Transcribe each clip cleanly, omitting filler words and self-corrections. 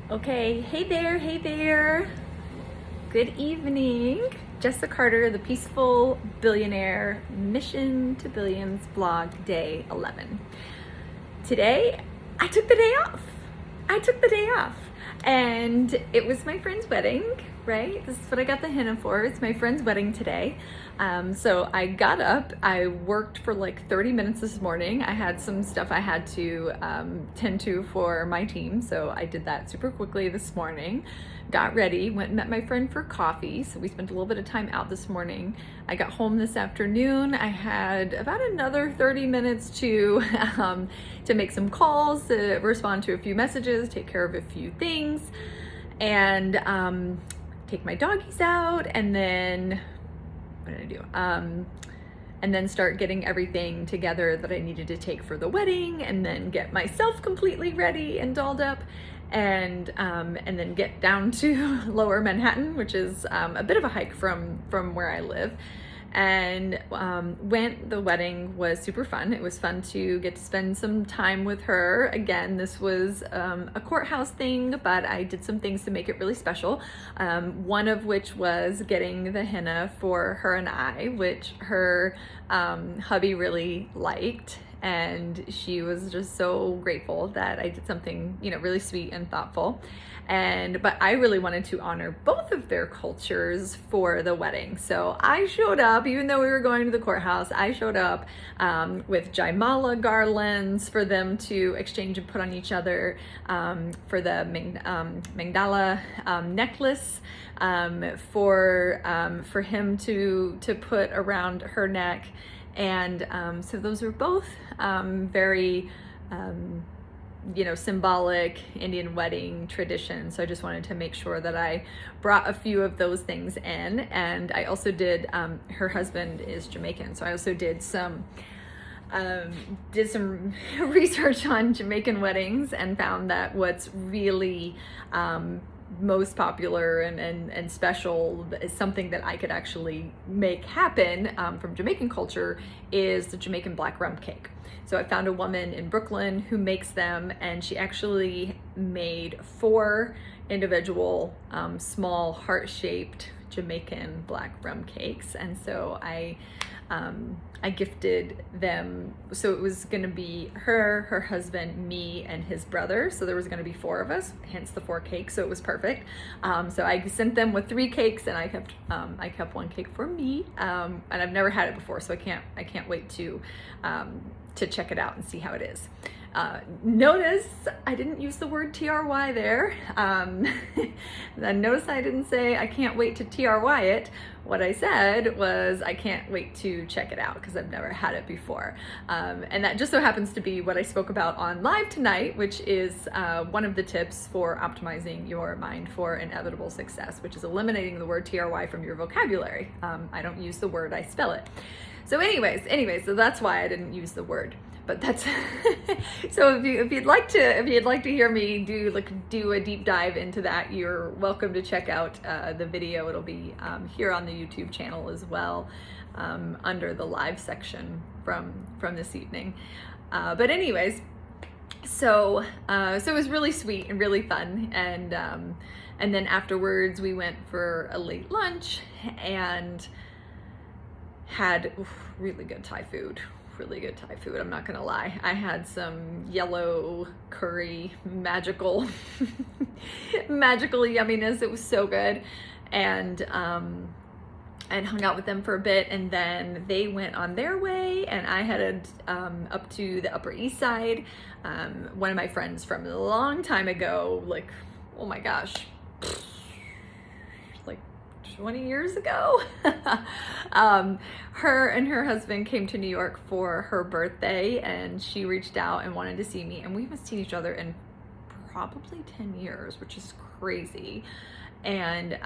Okay, hey there, hey there. Good evening. Jessica Carter, the Peaceful Billionaire, Mission to Billions blog, day 11. Today, I took the day off. And it was my friend's wedding, right? This is what I got the henna for. It's my friend's wedding today. So I got up, I worked for like 30 minutes this morning. I had some stuff I had to tend to for my team. So I did that super quickly this morning. Got ready, went and met my friend for coffee. So we spent a little bit of time out this morning. I got home this afternoon. I had about another 30 minutes to make some calls, to respond to a few messages, take care of a few things, and take my doggies out, and then what did I do? And then start getting everything together that I needed to take for the wedding, and then get myself completely ready and dolled up, and then get down to Lower Manhattan, which is a bit of a hike from where I live. And the wedding was super fun. It was fun to get to spend some time with her. Again, this was a courthouse thing, but I did some things to make it really special. One of which was getting the henna for her and I, which her hubby really liked. And she was just so grateful that I did something, really sweet and thoughtful. But I really wanted to honor both of their cultures for the wedding. So I showed up, even though we were going to the courthouse, I showed up with Jaimala garlands for them to exchange and put on each other, for the Mangala necklace, for him to put around her neck. And so those are both very symbolic Indian wedding tradition. So I just wanted to make sure that I brought a few of those things in. And I also did, her husband is Jamaican, so I also did some research on Jamaican weddings, and found that what's really most popular and special is something that I could actually make happen from Jamaican culture, is the Jamaican black rum cake. So I found a woman in Brooklyn who makes them, and she actually made 4 individual small heart-shaped Jamaican black rum cakes. And so I gifted them. So it was going to be her husband, me, and his brother. So there was going to be 4 of us, hence the 4 cakes. So it was perfect. So I sent them with 3 cakes, and I kept 1 cake for me. And I've never had it before, so I can't wait to check it out and see how it is. Notice I didn't use the word TRY there. Notice I didn't say I can't wait to TRY it. What I said was I can't wait to check it out, because I've never had it before. And that just so happens to be what I spoke about on live tonight, which is one of the tips for optimizing your mind for inevitable success, which is eliminating the word TRY from your vocabulary. I don't use the word, I spell it. So anyways, so that's why I didn't use the word. But that's so if you'd like to hear me do a deep dive into that, you're welcome to check out the video. It'll be here on the YouTube channel as well, under the live section from this evening. But anyways, so it was really sweet and really fun, and then afterwards we went for a late lunch and had really good Thai food. I'm not gonna lie. I had some yellow curry, magical yumminess. It was so good. And hung out with them for a bit, and then they went on their way, and I headed up to the Upper East Side. One of my friends from a long time ago, like, oh my gosh, like 20 years ago. Her and her husband came to New York for her birthday, and she reached out and wanted to see me, and we haven't seen each other in probably 10 years, which is crazy. And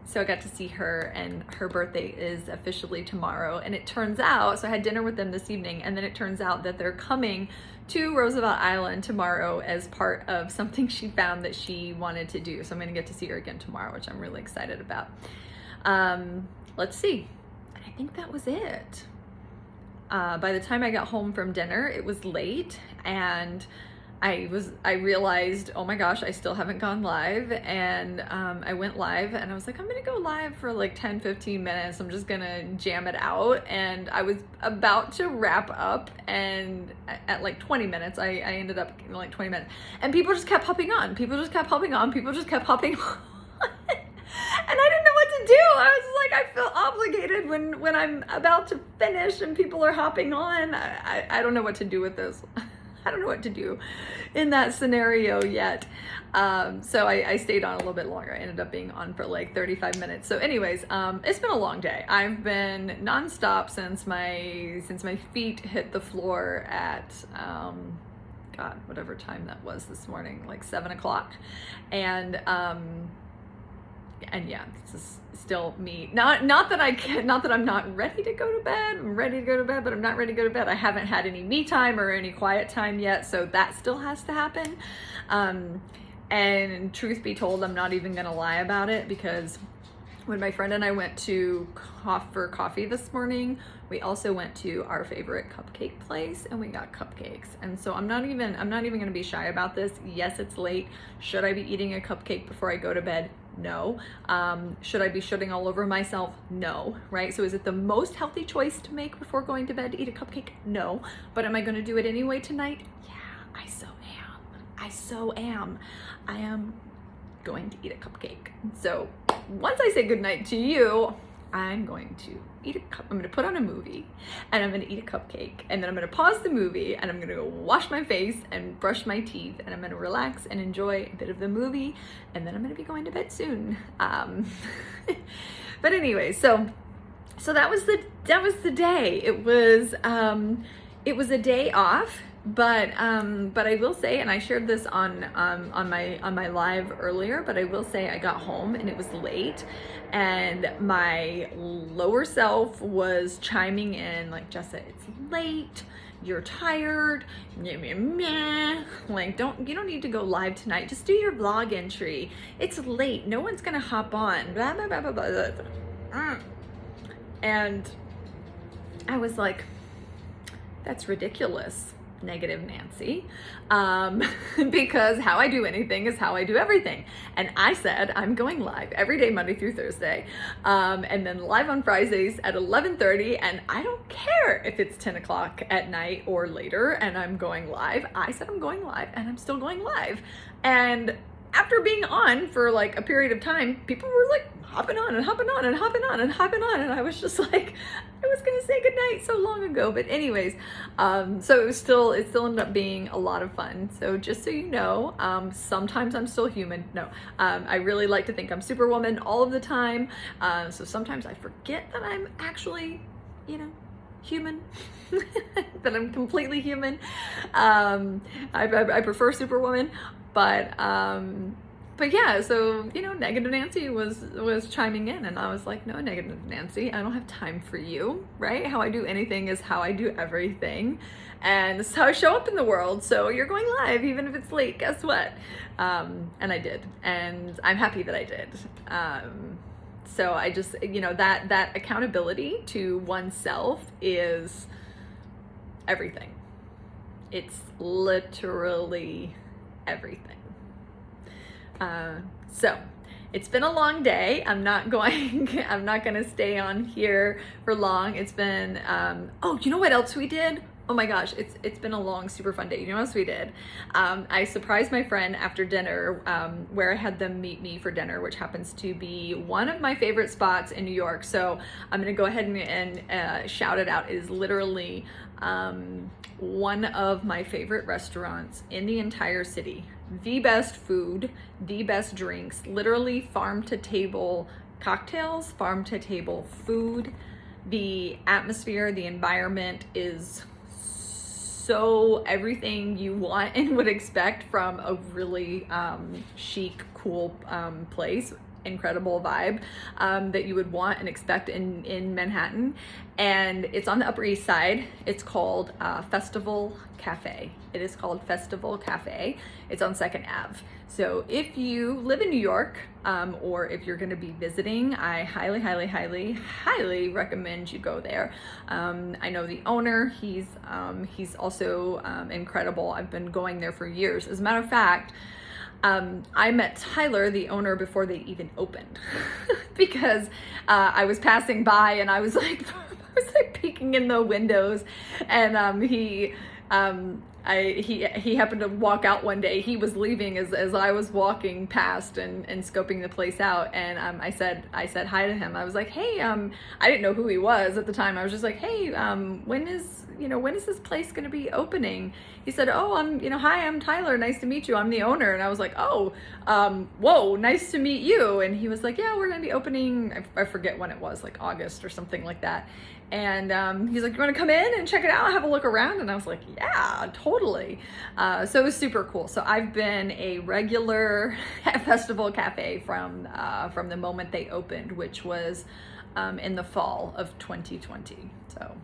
so I got to see her, and her birthday is officially tomorrow. And it turns out, so I had dinner with them this evening, and then it turns out that they're coming to Roosevelt Island tomorrow as part of something she found that she wanted to do. So I'm gonna get to see her again tomorrow, which I'm really excited about. Let's see. I think that was it. By the time I got home from dinner, it was late, and I realized, oh my gosh, I still haven't gone live. And I went live and I was like, I'm gonna go live for like 10-15 minutes. I'm just gonna jam it out. And I was about to wrap up, and at like 20 minutes, I ended up in like 20 minutes, and people just kept hopping on. People just kept hopping on. People just kept hopping on. And I didn't know what to do. I was like, I feel obligated when I'm about to finish and people are hopping on. I don't know what to do with this. I don't know what to do in that scenario yet. So I stayed on a little bit longer. I ended up being on for like 35 minutes. So anyways, it's been a long day. I've been nonstop since my feet hit the floor at, God, whatever time that was this morning, like 7 o'clock. And yeah, this is still me. Not that I'm not ready to go to bed. I'm ready to go to bed, but I'm not ready to go to bed. I haven't had any me time or any quiet time yet, so that still has to happen. And truth be told, I'm not even gonna lie about it, because when my friend and I went to for coffee this morning, we also went to our favorite cupcake place and we got cupcakes. And so I'm not even gonna be shy about this. Yes, it's late. Should I be eating a cupcake before I go to bed? No. Should I be shitting all over myself? No, right? So is it the most healthy choice to make before going to bed to eat a cupcake? No. But am I gonna do it anyway tonight? Yeah, I so am. I am going to eat a cupcake. So once I say goodnight to you, I'm going to I'm going to put on a movie and I'm going to eat a cupcake, and then I'm going to pause the movie and I'm going to go wash my face and brush my teeth, and I'm going to relax and enjoy a bit of the movie, and then I'm going to be going to bed soon. But anyway, so that was the day. It was a day off. But I will say, and I shared this on my live earlier, but I will say I got home and it was late, and my lower self was chiming in like, Jessa, it's late, you're tired, meh, meh, meh. Like, you don't need to go live tonight, just do your vlog entry, it's late, no one's gonna hop on, blah, blah, blah, blah, blah. And I was like, that's ridiculous, negative Nancy, because how I do anything is how I do everything. And I said I'm going live every day, Monday through Thursday, and then live on Fridays at 11:30, and I don't care if it's 10 o'clock at night or later and I'm going live. I said I'm going live, and I'm still going live. And after being on for like a period of time, people were like hopping on and hopping on and hopping on and hopping on, and I was just like, I was gonna say goodnight so long ago. But anyways, so it still ended up being a lot of fun. So just so you know, sometimes I'm still human. No, I really like to think I'm Superwoman all of the time. So sometimes I forget that I'm actually, human, that I'm completely human. I prefer Superwoman. But yeah, so, negative Nancy was chiming in, and I was like, no, negative Nancy, I don't have time for you, right? How I do anything is how I do everything. And this is how I show up in the world. So you're going live, even if it's late, guess what? And I did, and I'm happy that I did. So I just, that accountability to oneself is everything. It's literally everything. So it's been a long day. I'm not going to stay on here for long. It's been, oh, you know what else we did? Oh my gosh, it's been a long, super fun day. You know what else we did? I surprised my friend after dinner, where I had them meet me for dinner, which happens to be one of my favorite spots in New York. So I'm gonna go ahead and shout it out. It is literally one of my favorite restaurants in the entire city. The best food, the best drinks, literally farm to table cocktails, farm to table food. The atmosphere, the environment is so everything you want and would expect from a really chic, cool place. incredible vibe that you would want and expect in Manhattan. And it's on the Upper East Side. It's called Festival Cafe. It is called Festival Cafe. It's on 2nd Ave. So if you live in New York, or if you're gonna be visiting, I highly, highly, highly, highly recommend you go there. I know the owner, he's also incredible. I've been going there for years. As a matter of fact, I met Tyler, the owner, before they even opened because I was passing by and I was like peeking in the windows, and he happened to walk out one day. He was leaving as I was walking past and scoping the place out, and I said hi to him. I was like, hey, I didn't know who he was at the time. I was just like, hey, when is this place going to be opening? He said, oh, hi, I'm Tyler. Nice to meet you. I'm the owner. And I was like, oh, whoa, nice to meet you. And he was like, yeah, we're going to be opening. I forget when it was, like August or something like that. And he's like, you want to come in and check it out, have a look around? And I was like, yeah, totally. So it was super cool. So I've been a regular at Festival Cafe from the moment they opened, which was in the fall of 2020. So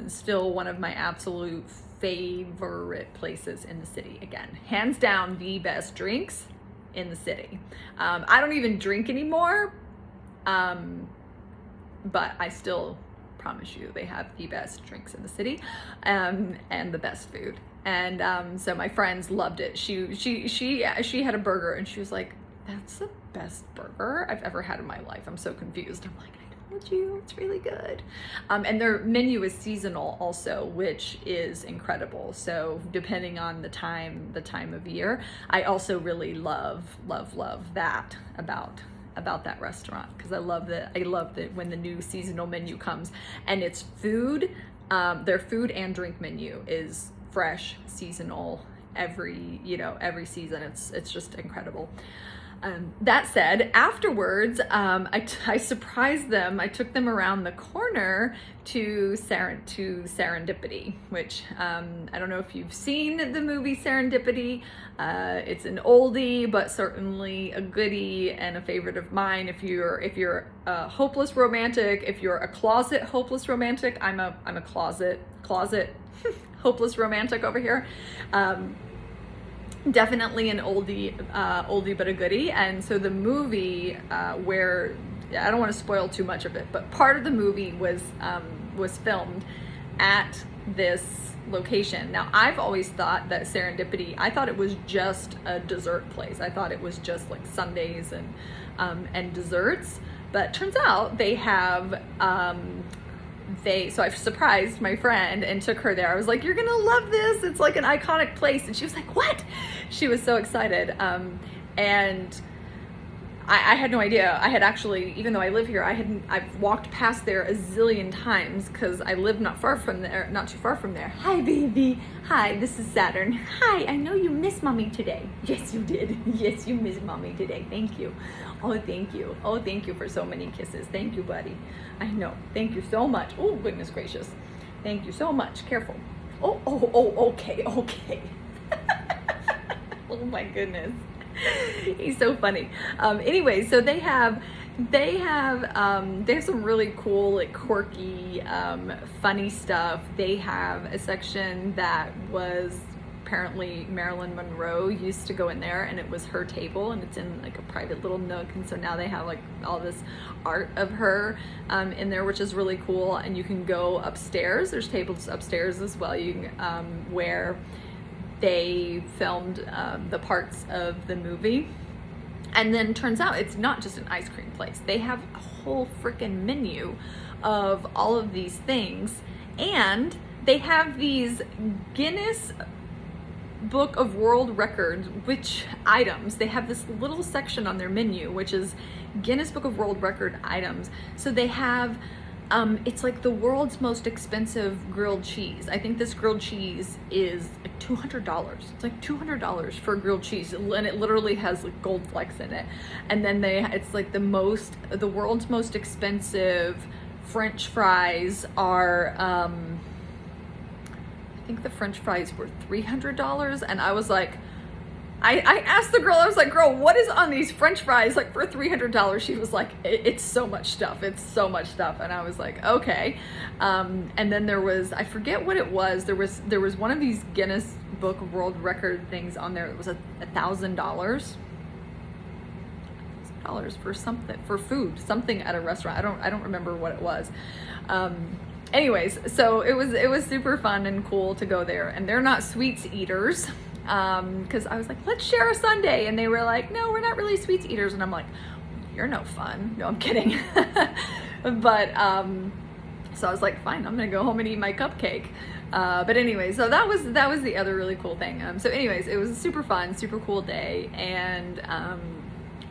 still one of my absolute favorite places in the city. Again, hands down, the best drinks in the city. I don't even drink anymore, but I still promise you they have the best drinks in the city, and the best food. And so my friends loved it. She had a burger and she was like, that's the best burger I've ever had in my life. I'm so confused. I'm like, I told you, it's really good. And their menu is seasonal also, which is incredible. So depending on the time of year, I also really love that about that restaurant, because I love that when the new seasonal menu comes and it's food, their food and drink menu is fresh, seasonal, every season. It's just incredible. That said, afterwards, I surprised them. I took them around the corner to Serendipity, which I don't know if you've seen the movie Serendipity. It's an oldie, but certainly a goodie and a favorite of mine. If you're a hopeless romantic, if you're a closet hopeless romantic, I'm a closet hopeless romantic over here. Definitely an oldie but a goodie. And so the movie, where I don't want to spoil too much of it, but part of the movie was filmed at this location. Now, I've always thought that Serendipity, I thought it was just a dessert place. I thought it was just like sundaes and desserts, but turns out they have so I've surprised my friend and took her there. I was like, you're gonna love this, it's like an iconic place. And she was like, what? She was so excited. And I had no idea. I had actually, even though I live here, I've walked past there a zillion times because I live not too far from there. Hi, baby. Hi, this is Saturn. Hi, I know you miss mommy today. Yes, you did. Yes, you miss mommy today. Thank you. Oh, thank you. Oh, thank you for so many kisses. Thank you, buddy. I know. Thank you so much. Oh, goodness gracious. Thank you so much. Careful. Oh, okay. Oh my goodness. He's so funny. Anyway, so they have some really cool, like quirky, funny stuff. They have a section that was apparently Marilyn Monroe used to go in there, and it was her table, and it's in like a private little nook. And so now they have like all this art of her in there, which is really cool. And you can go upstairs. There's tables upstairs as well. You can, where they filmed the parts of the movie. And then turns out it's not just an ice cream place. They have a whole freaking menu of all of these things. And they have these Guinness Book of World Records, which items. They have this little section on their menu, which is Guinness Book of World Record items. So they have it's like the world's most expensive grilled cheese. I think this grilled cheese is like $200. It's like $200 for grilled cheese, and it literally has like gold flecks in it. And then it's like the world's most expensive French fries are, I think the French fries were $300, and I was like, I asked the girl, I was like, girl, what is on these French fries like for $300? She was like, it's so much stuff. It's so much stuff. And I was like, okay. And then there was, I forget what it was. There was one of these Guinness Book of World Record things on there. It was $1,000 for something, for food, something at a restaurant. I don't remember what it was. Anyways, so it was super fun and cool to go there, and they're not sweets eaters. Cause I was like, let's share a sundae. And they were like, no, we're not really sweets eaters. And I'm like, you're no fun. No, I'm kidding. But, so I was like, fine, I'm gonna go home and eat my cupcake. But anyway, so that was the other really cool thing. So anyways, it was a super fun, super cool day. And,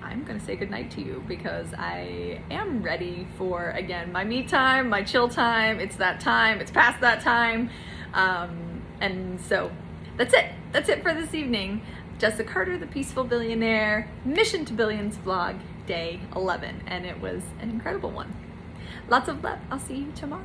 I'm gonna say goodnight to you because I am ready for, again, my me time, my chill time. It's that time, it's past that time. And so that's it. That's it for this evening. Jessica Carter, the Peaceful Billionaire, Mission to Billions vlog, day 11. And it was an incredible one. Lots of love. I'll see you tomorrow.